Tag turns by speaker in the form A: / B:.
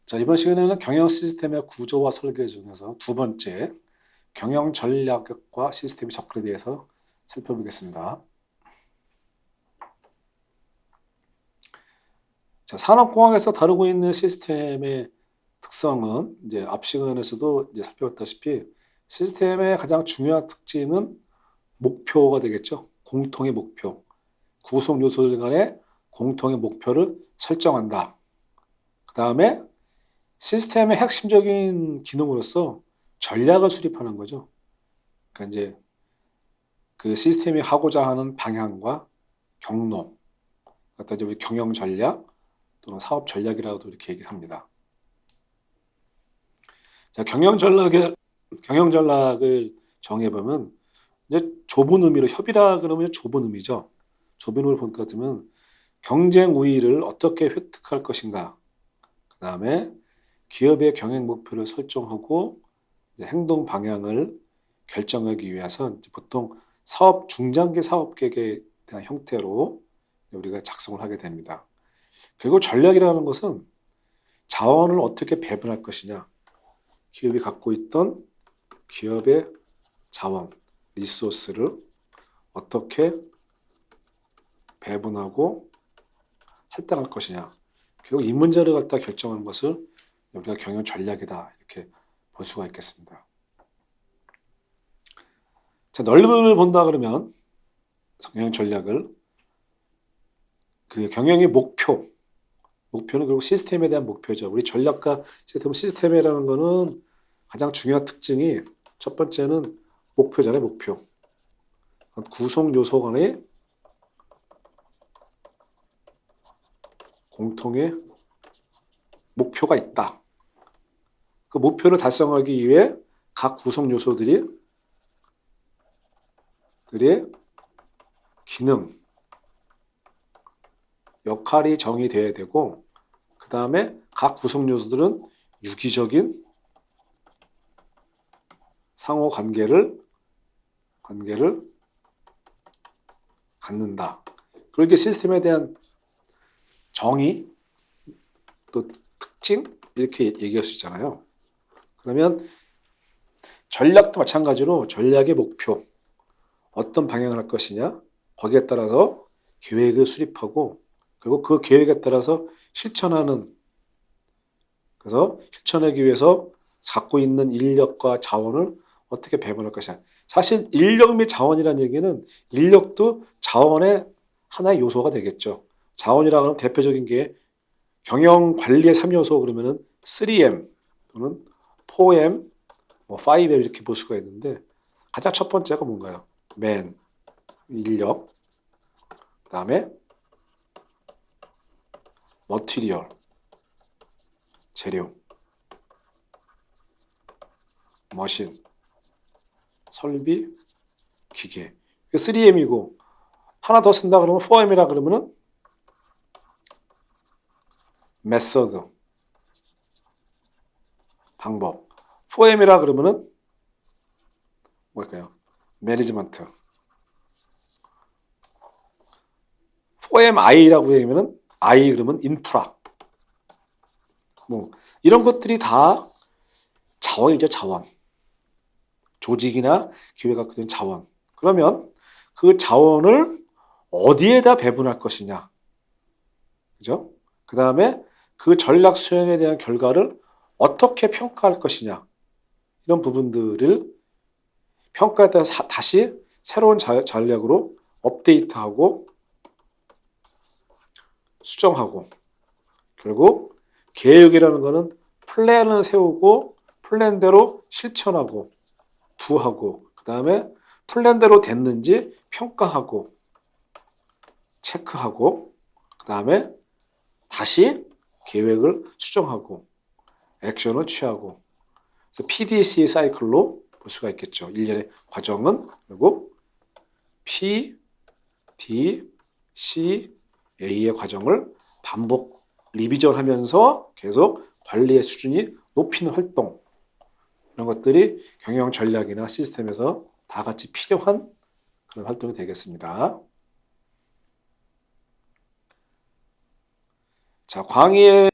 A: 자, 이번 시간에는 경영 시스템의 구조와 설계 중에서 두 번째, 경영 전략과 시스템의 접근에 대해서 살펴보겠습니다. 자, 산업공학에서 다루고 있는 시스템의 특성은 이제 앞 시간에서도 이제 살펴봤다시피 시스템의 가장 중요한 특징은 목표가 되겠죠. 공통의 목표. 구성 요소들 간의 공통의 목표를 설정한다. 그 다음에 시스템의 핵심적인 기능으로서 전략을 수립하는 거죠. 그러니까 이제 그 시스템이 하고자 하는 방향과 경로, 갖다 이제 우리 경영 전략 또는 사업 전략이라고도 이렇게 얘기를 합니다. 자, 경영 전략을 정해보면 이제 좁은 의미로 협의라 그러면 좁은 의미죠. 좁은 의미를 볼 것 같으면 경쟁 우위를 어떻게 획득할 것인가. 그 다음에 기업의 경영 목표를 설정하고 이제 행동 방향을 결정하기 위해서 이제 보통 사업 중장기 사업 계획에 대한 형태로 우리가 작성을 하게 됩니다. 그리고 전략이라는 것은 자원을 어떻게 배분할 것이냐, 기업이 갖고 있던 기업의 자원, 리소스를 어떻게 배분하고 할당할 것이냐, 그리고 이 문제를 갖다 결정하는 것을 우리가 경영 전략이다 이렇게 볼 수가 있겠습니다. 자, 넓이를 본다 그러면 경영 전략을 그 경영의 목표는 그리고 시스템에 대한 목표죠. 우리 전략과 시스템이라는 거는 가장 중요한 특징이 첫 번째는 목표잖아요. 목표. 구성 요소 간의 공통의 목표가 있다. 그 목표를 달성하기 위해 각 구성 요소들의 기능, 역할이 정의되어야 되고 그 다음에 각 구성 요소들은 유기적인 상호 관계를 갖는다. 그렇게 시스템에 대한 정의 또 특징 이렇게 얘기할 수 있잖아요. 그러면 전략도 마찬가지로 전략의 목표 어떤 방향을 할 것이냐 거기에 따라서 계획을 수립하고 그리고 그 계획에 따라서 실천하는 그래서 실천하기 위해서 갖고 있는 인력과 자원을 어떻게 배분할 것이냐. 사실 인력 및 자원이라는 얘기는 인력도 자원의 하나의 요소가 되겠죠. 자원이라 하면 대표적인 게 경영 관리의 3요소 그러면은 3M 또는 4M, 뭐 5M 이렇게 볼 수가 있는데 가장 첫 번째가 뭔가요? 맨, 인력, 그다음에 머티리얼, 재료, 머신, 설비, 기계. 3M이고 하나 더 쓴다 그러면 4M이라 그러면은 메서드, 방법. 4M이라 그러면은 뭘까요? 매니지먼트. 4MI라고 얘기하면은 I 그러면 인프라. 뭐 이런 것들이 다 자원이죠, 자원. 조직이나 기회가 갖고 있는 자원. 그러면 그 자원을 어디에다 배분할 것이냐. 그죠? 그 다음에 그 전략 수행에 대한 결과를 어떻게 평가할 것이냐. 이런 부분들을 평가에 따라서 다시 새로운 전략으로 업데이트하고 수정하고 결국 계획이라는 거는 플랜을 세우고 플랜대로 실천하고 두하고 그 다음에 플랜대로 됐는지 평가하고 체크하고 그 다음에 다시 계획을 수정하고 액션을 취하고 그래서 PDCA 사이클로 볼 수가 있겠죠. 일련의 과정은 그리고 P, D, C, A의 과정을 반복 리비전하면서 계속 관리의 수준이 높이는 활동 이런 것들이 경영 전략이나 시스템에서 다 같이 필요한 그런 활동이 되겠습니다. 자, 광의의